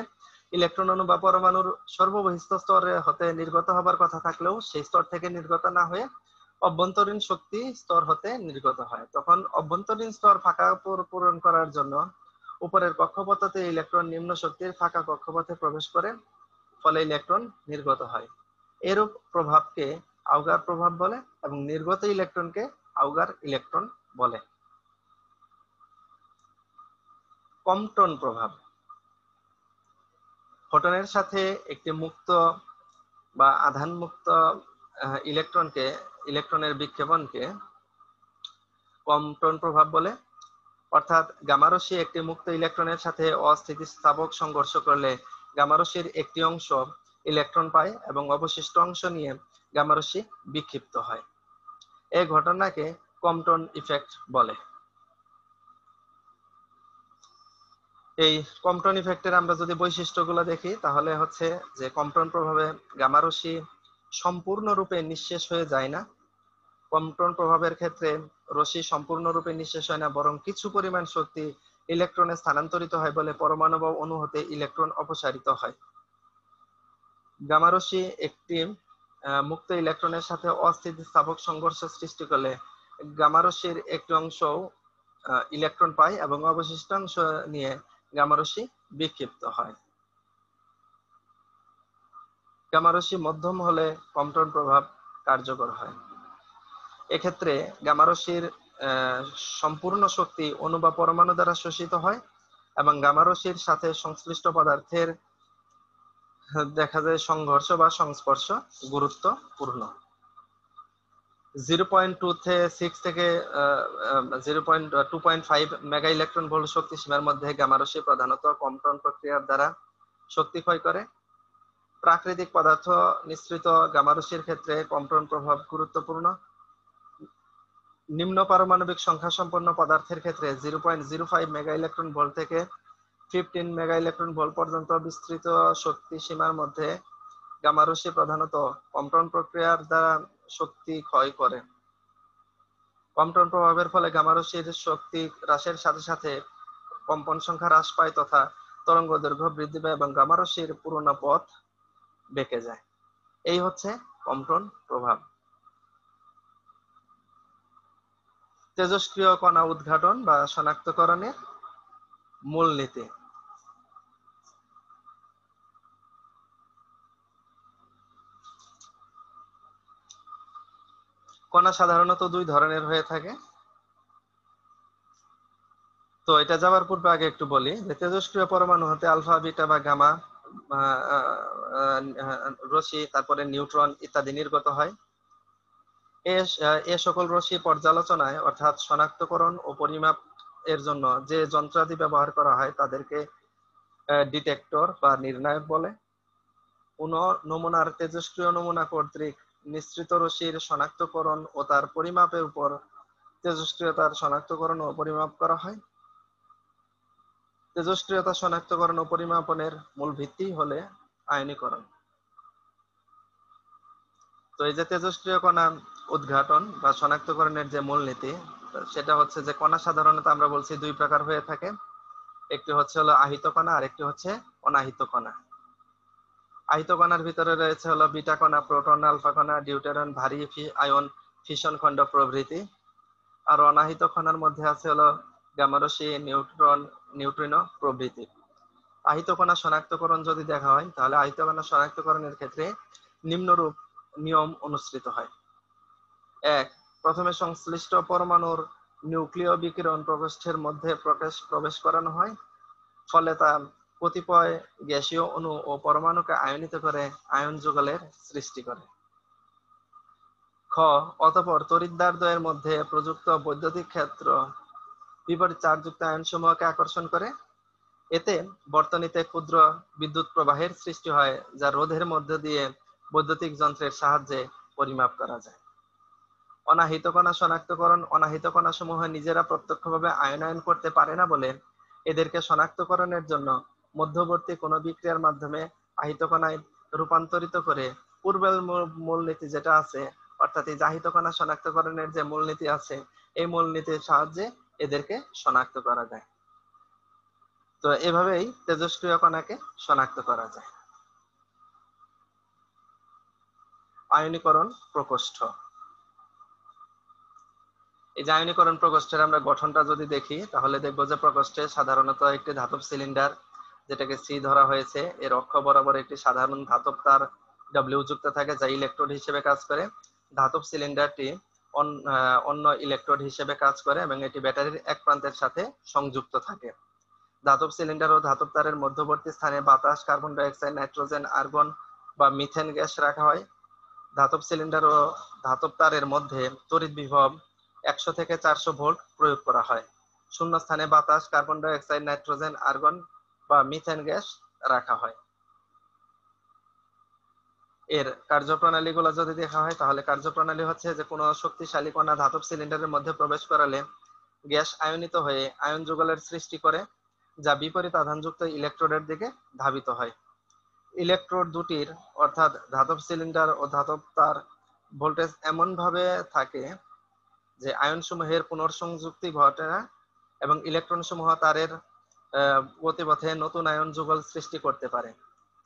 ইলেকট্রন অণু বা পরমাণুর সর্ববহিস্থ স্তরে হতে নির্গত হবার কথা থাকলেও সেই স্তর থেকে নির্গত না হয়ে অভ্যন্তরীণ শক্তি স্তর হতে নির্গত হয়। তখন অভ্যন্তরীণ স্তর ফাঁকা পূরণ করার জন্য উপরের কক্ষপথে ইলেকট্রন নিম্ন শক্তির ফাঁকা কক্ষপথে প্রবেশ করে, ফলে ইলেকট্রন নির্গত হয়। এরূপ প্রভাবকে আউগার প্রভাব বলে এবং নির্গত ইলেকট্রনকে আউগার ইলেকট্রন বলে। কম্পটন প্রভাব। ফোটনের সাথে একটি মুক্ত বা আধান মুক্ত ইলেকট্রনের বিক্ষেপণকে কম্পটন প্রভাব বলে। অর্থাৎ গামারশ্মি একটি মুক্ত ইলেকট্রনের সাথে অস্থিতিস্থাপক সংঘর্ষ করলে গামারশ্মির একটি অংশ ইলেকট্রন পায় এবং অবশিষ্ট অংশ নিয়ে গামারশ্মি বিক্ষিপ্ত হয়। এই ঘটনাকে কম্পটন ইফেক্ট বলে। এই কম্পটন ইফেক্টের আমরা যদি বৈশিষ্ট্যগুলো দেখি তাহলে হচ্ছে যে কম্পটন প্রভাবে গামারশ্মি সম্পূর্ণরূপে নিঃশেষ হয়ে যায় না। কম্পটন প্রভাবের ক্ষেত্রে রশ্মি সম্পূর্ণরূপে নিঃশেষ হয় না, বরং কিছু পরিমাণ শক্তি ইলেকট্রনে স্থানান্তরিত হয় বলে পরমাণু বা অণু হতে ইলেকট্রন অপসারিত হয়। গামারশ্মি একটি মুক্ত ইলেকট্রনের সাথে অস্থিতিস্থাপক সংঘর্ষ সৃষ্টি করলে গামারশ্মির একটি অংশ ইলেকট্রন পায় এবং অবশিষ্ট অংশ নিয়ে গামারশ্মি বিক্ষিপ্ত হয়। গামারশ্মি মধ্যম হলে কম্পটন প্রভাব কার্যকর হয়। এক্ষেত্রে গামারশ্মির সম্পূর্ণ শক্তি অণু বা পরমাণু দ্বারা শোষিত হয় এবং গামারশ্মির সাথে সংশ্লিষ্ট পদার্থের দেখা যায় সংঘর্ষ বা সংস্পর্শ গুরুত্বপূর্ণ। 0.26 থেকে 0.2.5 মেগা ইলেকট্রন ভোল্ট শক্তি সীমার মধ্যে গামারশ্মি প্রধানত কম্পটন প্রক্রিয়ার দ্বারা শক্তি ক্ষয় করে। প্রাকৃতিক পদার্থ নিঃসৃত গামারশ্মির ক্ষেত্রে কম্পটন প্রভাব গুরুত্বপূর্ণ। নিম্ন পারমাণবিক সংখ্যা সম্পন্ন পদার্থের ক্ষেত্রে 0.05 মেগা ইলেকট্রন ভোল্ট থেকে 15 মেগা ইলেকট্রন ভোল্ট পর্যন্ত বিস্তৃত শক্তি সীমার মধ্যে গামারশ্মি প্রধানত কম্পটন প্রক্রিয়ার দ্বারা শক্তি ক্ষয় করে। কম্পটন প্রভাবের ফলে গামারশ্মির শক্তি হ্রাসের সাথে সাথে কম্পন সংখ্যা হ্রাস পায় তথা তরঙ্গ দৈর্ঘ্য বৃদ্ধি পায় এবং গামা রশ্মির পুরোনো পথ বেঁকে যায়। এই হচ্ছে কম্পন প্রভাব। তেজস্ক্রিয় কণা উদ্ঘাটন বা শনাক্তকরণের মূলনীতি। কণা সাধারণত দুই ধরনের হয়ে থাকে। তো এটা যাওয়ার পূর্বে আগে একটু বলি যে তেজস্ক্রিয় পরমাণু হতে আলফা, বিটা বা গামা রশ্মি, তারপরে নিউট্রন ইত্যাদি নির্গত হয়। এ সকল রশ্মি পর্যালোচনায় অর্থাৎ শনাক্তকরণ ও পরিমাপ এর জন্য যে যন্ত্রাদি ব্যবহার করা হয় তাদেরকে ডিটেক্টর বা নির্ণায়ক বলে। কোন নমুনার তেজস্ক্রিয় নমুনা কর্তৃক নিঃসৃত রশ্মির শনাক্তকরণ ও তার পরিমাপের উপর তেজস্ক্রিয়তার শনাক্তকরণ ও পরিমাপ করা হয়। তেজস্ক্রিয়তা শনাক্তকরণ ও পরিমাপনের মূল ভিত্তি হলে আয়নীকরণ। তো এই যে তেজস্ক্রিয় কণা উদ্ঘাটন বা শনাক্তকরণের যে মূলনীতি, সেটা হচ্ছে যে কণা সাধারণত আমরা বলছি দুই প্রকার হয়ে থাকে। একটি হচ্ছে হলো আহিত কণা আর একটি হচ্ছে অনাহিত কণা। আহিত কণার ভিতরে রয়েছে হলো বিটা কণা, প্রোটন, আলফা কণা, ডিউটেরন, ভারী আয়ন, ফিশন খণ্ড প্রভৃতি। আর অনাহিত কণার মধ্যে আছে হলো গামা রশ্মি, নিউট্রন, নিউট্রিনো প্রভৃতি। আহিত কণা শনাক্তকরণ যদি দেখা হয় তাহলে আহিত কণা শনাক্তকরণের ক্ষেত্রে নিম্নরূপ নিয়ম অনুসৃত হয়। 1. প্রথমে সংশ্লিষ্ট পরমাণুর নিউক্লিয় বিকিরণ প্রকোষ্ঠের মধ্যে প্রবেশ করানো হয়, ফলে তা কতিপয় গ্যাসীয় অণু ও পরমাণুকে আয়নিত করে আয়ন যুগলের সৃষ্টি করে। খ. অতঃপর তড়িৎদ্বারদ্বয়ের মধ্যে প্রযুক্ত বৈদ্যুতিক ক্ষেত্র বিপরীত চার্জযুক্ত আয়নসমূহকে আকর্ষণ করে। এতে বর্তনীতে ক্ষুদ্র বিদ্যুৎ প্রবাহের সৃষ্টি হয় যা রোধের মধ্য দিয়ে বৈদ্যুতিক যন্ত্রের সাহায্যে পরিমাপ করা যায়। অনাহিত কণা শনাক্তকরণ। অনাহিত কণাসমূহ নিজেরা প্রত্যক্ষভাবে আয়নায়ন করতে পারে না বলে এদেরকে শনাক্তকরণের জন্য মধ্যবর্তী কোনো বিক্রিয়ার মাধ্যমে আহিত কণায় রূপান্তরিত করে পূর্বের মূলনীতি যেটা আছে, অর্থাৎ এই আহিত কণা শনাক্তকরণের যে মূলনীতি আছে, এই মূলনীতির সাহায্যে এদেরকে শনাক্ত করা যায়। তো এভাবেই তেজস্ক্রিয় কণাকে শনাক্ত করা যায়। আয়নীকরণ প্রকোষ্ঠ। এই যে আয়নীকরণ প্রকোষ্ঠের আমরা গঠনটা যদি দেখি তাহলে দেখবো যে প্রকোষ্ঠে সাধারণত একটি ধাতব সিলিন্ডার, যেটাকে সি ধরা হয়েছে, এর অক্ষ বরাবর একটি সাধারণ ধাতব তার ডব্লিউ যুক্ত থাকে যা ইলেকট্রোড হিসেবে কাজ করে। ধাতব সিলিন্ডারটি অন্য ইলেকট্রোড হিসেবে কাজ করে এবং এটি ব্যাটারির এক প্রান্তের সাথে সংযুক্ত থাকে। ধাতব সিলিন্ডার ও ধাতব তারের মধ্যবর্তী স্থানে বাতাস, carbon die oxide, nitrogen, argon বা মিথেন গ্যাস রাখা হয়। ধাতব সিলিন্ডার ও ধাতব তারের মধ্যে তড়িৎ বিভব 100 থেকে 400 ভোল্ট প্রয়োগ করা হয়। শূন্য স্থানে বাতাস, carbon die oxide, nitrogen, argon বা মিথেন গ্যাস রাখা হয়। এর কার্যপ্রণালীগুলো যদি দেখা হয় তাহলে কার্যপ্রণালী হচ্ছে যে কোনো শক্তিশালী কণা ধাতব সিলিন্ডারের মধ্যে প্রবেশ করালে গ্যাস আয়নিত হয়ে আয়ন যুগলের সৃষ্টি করে, যা বিপরীত আধানযুক্ত ইলেকট্রোডের দিকে ধাবিত হয়। ইলেকট্রোড দুটির অর্থাৎ ধাতব সিলিন্ডার ও ধাতব তার ভোল্টেজ এমন ভাবে থাকে যে আয়ন সমূহের পুনর্সংযুক্তি ঘটে না এবং ইলেকট্রন সমূহ তারের গতিপথে নতুন আয়ন যুগল সৃষ্টি করতে পারে।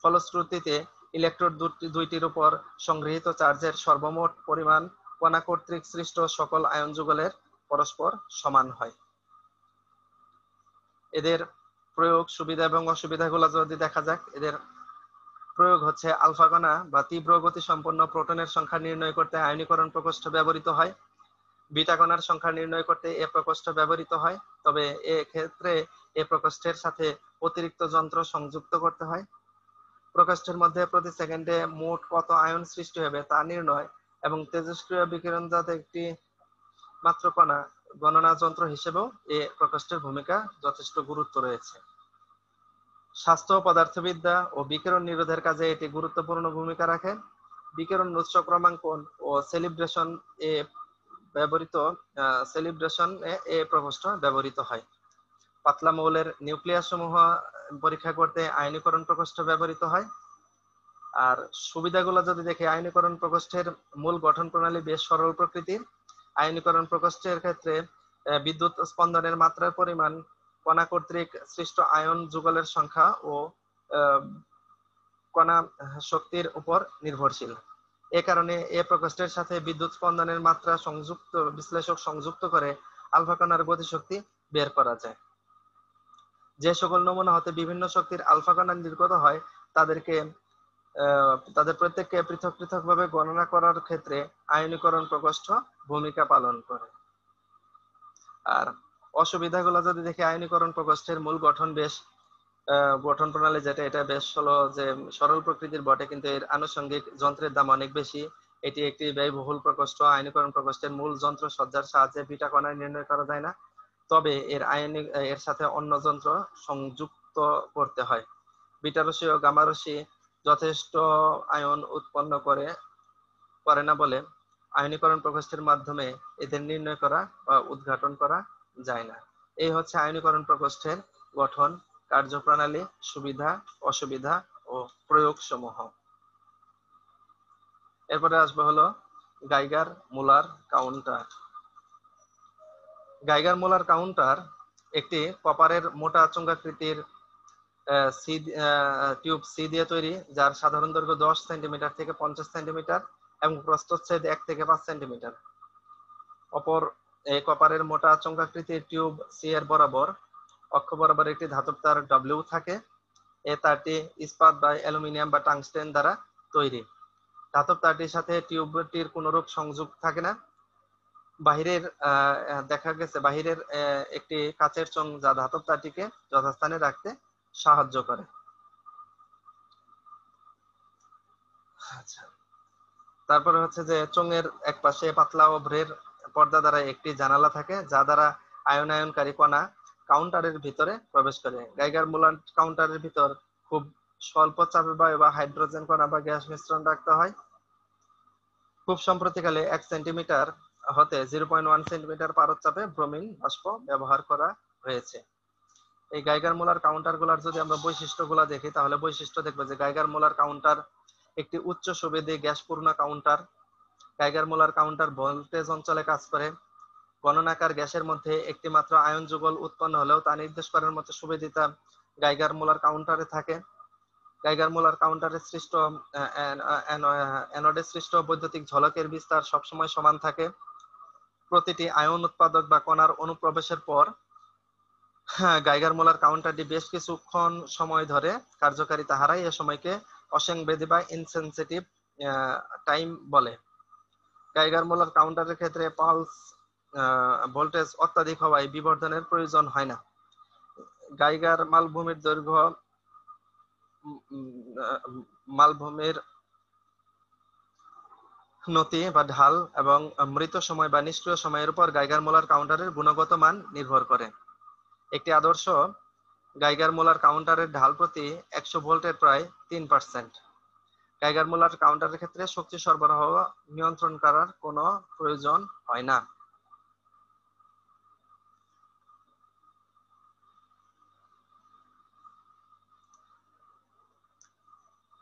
ফলশ্রুতিতে ইলেকট্রোড দুইটির উপর সংগৃহীত চার্জের সর্বমোট পরিমাণ কণা কর্তৃক সৃষ্ট সকল আয়ন যুগলের পরস্পর সমান হয়। এদের প্রয়োগ, সুবিধা এবং অসুবিধাগুলো যদি দেখা যাক, এদের প্রয়োগ হচ্ছে আলফা কণা বা তীব্র গতি সম্পন্ন প্রোটনের সংখ্যা নির্ণয় করতে আয়নীকরণ প্রকোষ্ঠ ব্যবহৃত হয়। বিটা কণার সংখ্যা নির্ণয় করতে এ প্রকোষ্ঠ ব্যবহৃত হয়, তবে এ ক্ষেত্রে এ প্রকোষ্ঠের সাথে অতিরিক্ত যন্ত্র সংযুক্ত করতে হয়। প্রকোষ্ঠের মধ্যে প্রতি সেকেন্ডে মোট কত আয়ন সৃষ্টি হবে তা নির্ণয় এবং তেজস্ক্রিয় বিকিরণজাত একটি মাত্র কণা গণনা যন্ত্র হিসেবেও এ প্রকোষ্ঠের ভূমিকা যথেষ্ট গুরুত্ব রয়েছে। স্বাস্থ্য, পদার্থবিদ্যা ও বিকিরণ নিরোধের কাজে এটি গুরুত্বপূর্ণ ভূমিকা রাখে। বিকিরণ উৎস ক্রমাঙ্কন ও সেলিব্রেশন এ প্রকোষ্ঠ ব্যবহৃত হয়। পাতলা মৌলের নিউক্লিয়াস সমূহ পরীক্ষা করতে আয়নীকরণ প্রকোষ্ঠ ব্যবহৃত হয়। আর সুবিধাগুলো যদি দেখি, আয়নীকরণ প্রকোষ্ঠের মূল গঠন প্রণালী বেশ সরল প্রকৃতির। আয়নীকরণ প্রকোষ্ঠের ক্ষেত্রে বিদ্যুৎ স্পন্দনের মাত্রার পরিমাণ কণা কর্তৃক সৃষ্ট আয়ন যুগলের সংখ্যা ও কণা শক্তির উপর নির্ভরশীল। এ কারণে এ প্রকোষ্ঠের সাথে বিদ্যুৎ স্পন্দনের মাত্রা বিশ্লেষক সংযুক্ত করে আলফা কণার গতিশক্তি বের করা যায়। যে সকল নমুনা হতে বিভিন্ন শক্তির আলফা কণা নির্গত হয় তাদের প্রত্যেককে পৃথক পৃথকভাবে গণনা করার ক্ষেত্রে আয়নীকরণ প্রকোষ্ঠ ভূমিকা পালন করে। আর অসুবিধাগুলো যদি দেখি, আয়নীকরণ প্রকোষ্ঠের মূল গঠন প্রণালী যেটা, এটা বেশ হলো যে সরল প্রকৃতির বটে, কিন্তু এর আনুষঙ্গিক যন্ত্রের দাম অনেক বেশি। এটি একটি ব্যয়বহুল প্রকোষ্ঠ। আয়নীকরণ প্রকোষ্ঠের মূল যন্ত্র সজ্জার সাহায্যে বিটা কণা নির্ণয় করা যায় না, তবে এর সাথে অন্য যন্ত্র সংযুক্ত করতে হয়। বিটা রশ্মি ও গামা রশ্মি যথেষ্ট আয়ন উৎপন্ন করে না বলে আয়নীকরণ প্রকোষ্ঠের মাধ্যমে এদের নির্ণয় করা বা উদ্ঘাটন করা যায় না। এই হচ্ছে আয়নীকরণ প্রকোষ্ঠের গঠন, কার্যপ্রণালী, সুবিধা, অসুবিধা ও প্রয়োগ সমূহ। এরপরে আসবে হলো গাইগার মুলার কাউন্টার। গাইগার মুলার কাউন্টার একটি কপারের মোটা চোঙাকৃতির টিউব সি দিয়ে তৈরি, যার সাধারণ দৈর্ঘ্য 10 সেন্টিমিটার থেকে 50 সেন্টিমিটার এবং প্রস্থচ্ছেদ 1 থেকে 5 সেন্টিমিটার। অপর এই কপারের মোটা চোঙাকৃতির টিউব সি এর বরাবর অক্ষ বরাবর একটি ধাতব তার ডব্লিউ থাকে। এই তারটি ইস্পাত বা অ্যালুমিনিয়াম বা টাংস্টেন দ্বারা তৈরি। ধাতব তারটির সাথে টিউবটির কোনরূপ সংযোগ থাকে না। দেখা গেছে বাহিরের একটি কাচের চোঙ যা ধাতব তারটিকে যথাস্থানে রাখতে সাহায্য করে। আচ্ছা, তারপরে হচ্ছে যে চোঙের এক পাশে পাতলা অভ্রের পর্দা দ্বারা একটি জানালা থাকে, যা দ্বারা আয়নায়নকারী কণা কাউন্টারের ভিতরে প্রবেশ করে। গাইগার মুলার কাউন্টারের ভিতর খুব স্বল্প চাপে বায়ু বা হাইড্রোজেন কণা বা গ্যাস মিশ্রণ রাখতে হয়। খুব সম্প্রতিকালে 1 সেন্টিমিটার হতে 0.1 সেন্টিমিটার পারদ চাপে ব্রোমিন বাষ্প ব্যবহার করা হয়েছে। এই গাইগার মুলার কাউন্টারগুলোর যদি আমরা বৈশিষ্ট্যগুলো দেখি, তাহলে বৈশিষ্ট্য দেখবো যে গাইগার মুলার কাউন্টার একটি উচ্চ সুবেদী গ্যাসপূর্ণ কাউন্টার। গাইগার মুলার কাউন্টার ভোল্টেজ অঞ্চলে কাজ করে। গণনাকার গ্যাসের মধ্যে একটি মাত্র আয়ন যুগল উৎপন্ন হলেও তা নির্দেশ করার মতো সুবেদিতা গাইগার মুলার কাউন্টারে থাকে। গাইগার মুলার কাউন্টারে সৃষ্ট অ্যানোডে সৃষ্ট বৈদ্যুতিক ঝলকের বিস্তার সবসময় সমান থাকে। প্রতিটি আয়ন উৎপাদক বা কণার অনুপ্রবেশের পর গাইগার মুলার কাউন্টারটি বেশ কিছুক্ষণ সময় ধরে কার্যকারিতা হারায়। এ সময়কে অসংবেদী বা ইনসেনসিটিভ টাইম বলে। গাইগার মুলার কাউন্টারের ক্ষেত্রে পালস ভোল্টেজ অত্যাধিক হওয়ায় বিবর্ধনের প্রয়োজন হয় না। গাইগার মালভূমির নতি বা ঢাল এবং মৃত সময় বা নিষ্ক্রিয় সময়ের উপর গাইগার মুলার কাউন্টারের গুণগত মান নির্ভর করে। একটি আদর্শ গাইগার মুলার কাউন্টারের ঢাল প্রতি 100 ভোল্টের প্রায় 3%। গাইগার মুলার কাউন্টারের ক্ষেত্রে শক্তি সরবরাহ নিয়ন্ত্রণ করার কোনো প্রয়োজন হয় না।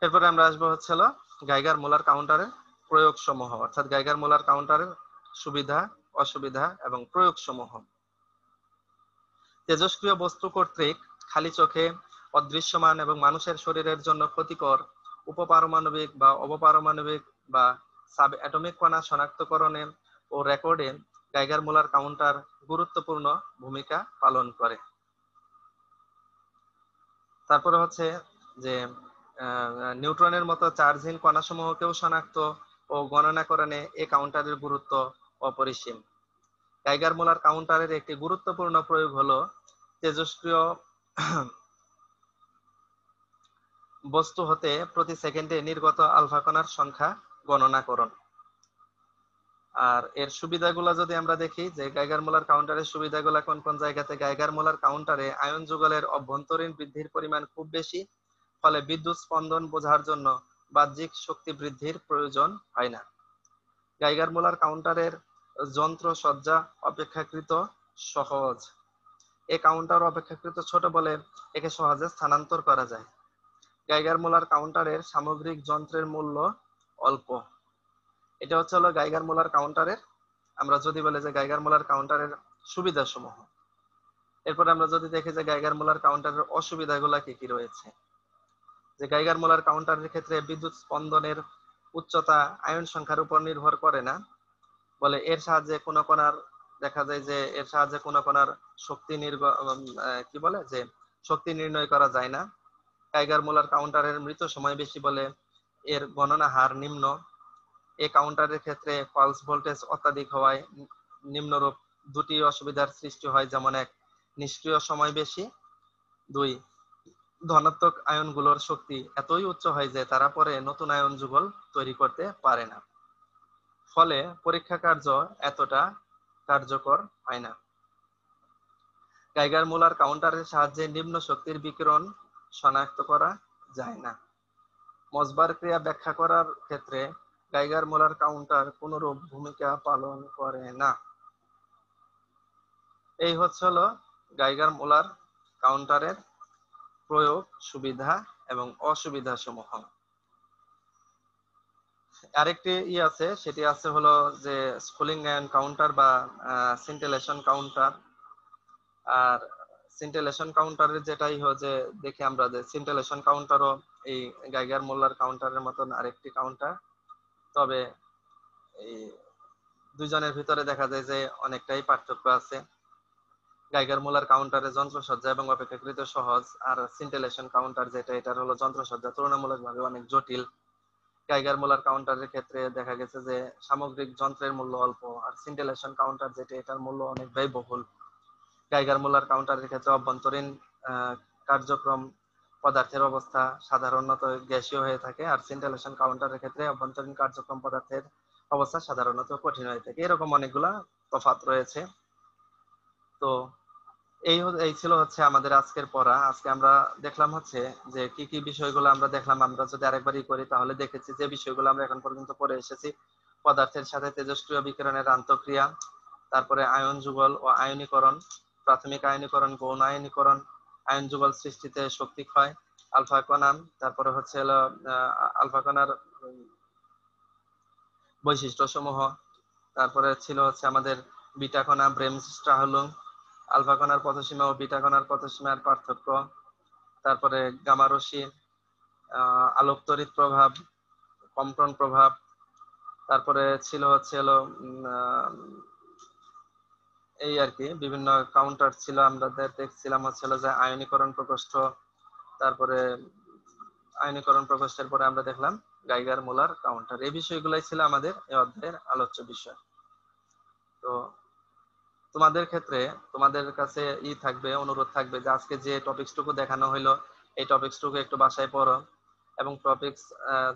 এরপরে আমরা আসবো হচ্ছে গাইগার মুলার কাউন্টারের প্রয়োগ সমূহ, অর্থাৎ গাইগার মুলার কাউন্টারের সুবিধা, অসুবিধা এবং প্রয়োগ সমূহ। তেজস্ক্রিয় বস্তু কর্তৃক খালি চোখে অদৃশ্যমান এবং মানুষের শরীরের জন্য ক্ষতিকর উপপারমাণবিক বা অবপারমাণবিক বা সাব অ্যাটমিক কণা শনাক্তকরণে ও রেকর্ডে গাইগার মুলার কাউন্টার গুরুত্বপূর্ণ ভূমিকা পালন করে। তারপরে হচ্ছে যে নিউট্রনের মতো চার্জহীন কণাসমূহকেও শনাক্ত ও গণনাকরণে এই কাউন্টারের গুরুত্ব অপরিসীম। গাইগার মুলার কাউন্টারের একটি গুরুত্বপূর্ণ প্রয়োগ হলো তেজস্ক্রিয় বস্তু হতে প্রতি সেকেন্ডে নির্গত আলফা কণার সংখ্যা গণনাকরণ। আর এর সুবিধাগুলো যদি আমরা দেখি, যে গাইগার মুলার কাউন্টারের সুবিধাগুলো কোন কোন জায়গাতে, গাইগার মুলার কাউন্টারে আয়ন যুগলের অভ্যন্তরীণ বৃদ্ধির পরিমাণ খুব বেশি, ফলে বিদ্যুৎ স্পন্দন বোঝার জন্য বাহ্যিক শক্তি বৃদ্ধির প্রয়োজন হয় না। গাইগার মুলার কাউন্টারের যন্ত্র সজ্জা অপেক্ষাকৃত সহজ। এই কাউন্টার অপেক্ষাকৃত ছোট বলে একে সহজে স্থানান্তর করা যায়। গাইগার মুলার কাউন্টারের সামগ্রিক যন্ত্রের মূল্য অল্প। এটা হচ্ছে গাইগার মুলার কাউন্টারের, আমরা যদি বলে যে গাইগার মুলার কাউন্টারের সুবিধা সমূহ। এরপর আমরা যদি দেখি যে গাইগার মুলার কাউন্টারের অসুবিধাগুলো কি কি রয়েছে, যে গাইগার মুলার কাউন্টারের ক্ষেত্রে বিদ্যুৎ স্পন্দনের উচ্চতা আয়ন সংখ্যার উপর নির্ভর করে না, বলে এর সাহায্যে কোন কণার দেখা যায় যে এর সাহায্যে কোন কণার শক্তি কি বলে যে শক্তি নির্ণয় করা যায় না। গাইগার মুলার কাউন্টারের মৃত সময় বেশি বলে এর গণনা হার নিম্ন। এই কাউন্টারের ক্ষেত্রে পালস ভোল্টেজ অত্যাধিক হওয়ায় নিম্নরূপ দুটি অসুবিধার সৃষ্টি হয়, যেমন এক, নিষ্ক্রিয় সময় বেশি, দুই, ধনাত্মক আয়নগুলোর শক্তি এতই উচ্চ হয় যে তারা পরে নতুন আয়ন যুগল তৈরি করতে পারে না, ফলে পরীক্ষা কার্য এতটা কার্যকর হয় না। গাইগার মুলার কাউন্টারের সাহায্যে নিম্ন শক্তির বিকিরণ শনাক্ত করা যায় না। মসবার ক্রিয়া ব্যাখ্যা করার ক্ষেত্রে গাইগার মুলার কাউন্টার কোনরূপ ভূমিকা পালন করে না। এই হলো গাইগার মুলার কাউন্টারের প্রয়োগ, সুবিধা এবং অসুবিধা সমূহ। আরেকটি আছে, সেটি আছে হলো যে স্ফুলিঙ্গ আয়ন কাউন্টার বা সিন্টেলেশন কাউন্টার। আর সিন্টেলেশন কাউন্টারের যেটাই যে দেখি আমরা যে সিন্টেলেশন কাউন্টারও এই গাইগার মুলার কাউন্টারের মতন আরেকটি কাউন্টার, তবে এই দুইজনের ভিতরে দেখা যায় যে অনেকটাই পার্থক্য আছে। গাইগার মুলার কাউন্টারে যন্ত্রসজ্জা এবং অপেক্ষাকৃত সহজ, আর সিন্টেলেশন কাউন্টার যেটা এটার যন্ত্রসজ্জা তুলনামূলকভাবে অনেক জটিল। গাইগার মুলার কাউন্টারের ক্ষেত্রে দেখা গেছে যে সামগ্রিক যন্ত্রের মূল্য অল্প, আর সিন্টেলেশন কাউন্টার যেটা এটার মূল্য অনেক ব্যয়বহুল। গাইগার মুলার কাউন্টারের ক্ষেত্রে অভ্যন্তরীণ কার্যক্রম পদার্থের অবস্থা সাধারণত গ্যাসীয় হয়ে থাকে, আর সিন্টেলেশন কাউন্টারের ক্ষেত্রে অভ্যন্তরীণ কার্যক্রম পদার্থের অবস্থা সাধারণত কঠিন হয়ে থাকে। এরকম অনেকগুলা তফাৎ রয়েছে। তো এই ছিল আমাদের আজকের পড়া। আজকে আমরা দেখলাম যে কি কি বিষয়গুলো আমরা দেখলাম, আমরা যদি আরেকবারই করি তাহলে দেখেছি যে বিষয়গুলো আমরা এখন পর্যন্ত পড়ে এসেছি: পদার্থের সাথে তেজস্ক্রিয় বিকিরণের আন্তঃক্রিয়া, তারপরে আয়ন যুগল ও আয়নীকরণ, প্রাথমিক আয়নীকরণ, গৌণ আয়নীকরণ, আয়ন যুগল সৃষ্টিতে শক্তি ক্ষয়, আলফা কণা, তারপরে হলো আলফা কণার বৈশিষ্ট্য সমূহ, তারপরে ছিল আমাদের বিটা কণা, ব্রেমস্ট্রাহলুং, আলফা কণার পথসীমা ও বিটা কণার পথসীমার পার্থক্য, তারপরে গামা রশ্মি, আলোক তড়িৎ প্রভাব, কম্পন প্রভাব, তারপরে ছিল এই আর কি বিভিন্ন কাউন্টার ছিল। আমরা দেখছিলাম যে আয়নীকরণ প্রকোষ্ঠ, তারপরে আয়নীকরণ প্রকোষ্ঠের পরে আমরা দেখলাম গাইগার মুলার কাউন্টার। এই বিষয়গুলাই ছিল আমাদের এই অধ্যায়ের আলোচ্য বিষয়। তো তোমাদের ক্ষেত্রে তোমাদের কাছে থাকবে, অনুরোধ থাকবে যে আজকে যে টপিকসটুকু দেখানো হলো এই টপিকসটুকু একটু বাসায় পড়ো, এবং টপিকস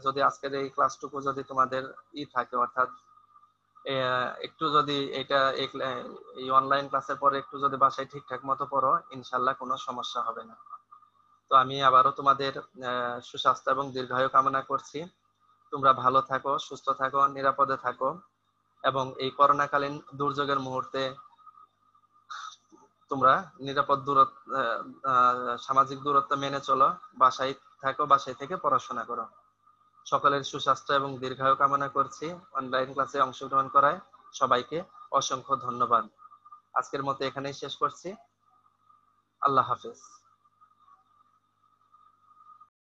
যদি আজকের এই ক্লাসটুকু যদি তোমাদের থাকে, অর্থাৎ একটু যদি এটা এই অনলাইন ক্লাসের পরে একটু যদি বাসায় ঠিকঠাক মতো পড়ো, ইনশাল্লাহ কোনো সমস্যা হবে না। তো আমি আবারও তোমাদের সুস্বাস্থ্য এবং দীর্ঘায়ু কামনা করছি। তোমরা ভালো থাকো, সুস্থ থাকো, নিরাপদে থাকো, এবং এই করোনাকালীন দুর্যোগের মুহূর্তে তোমরা নিরাপদ দূরত্ব, সামাজিক দূরত্ব মেনে চলো, বাসায় থাকো, বাসায় থেকে পড়াশোনা করো। সকলের সুস্বাস্থ্য এবং দীর্ঘায়ু কামনা করছি। অনলাইন ক্লাসে অংশগ্রহণ করায় সবাইকে অসংখ্য ধন্যবাদ। আজকের মতো এখানেই শেষ করছি। আল্লাহ হাফেজ।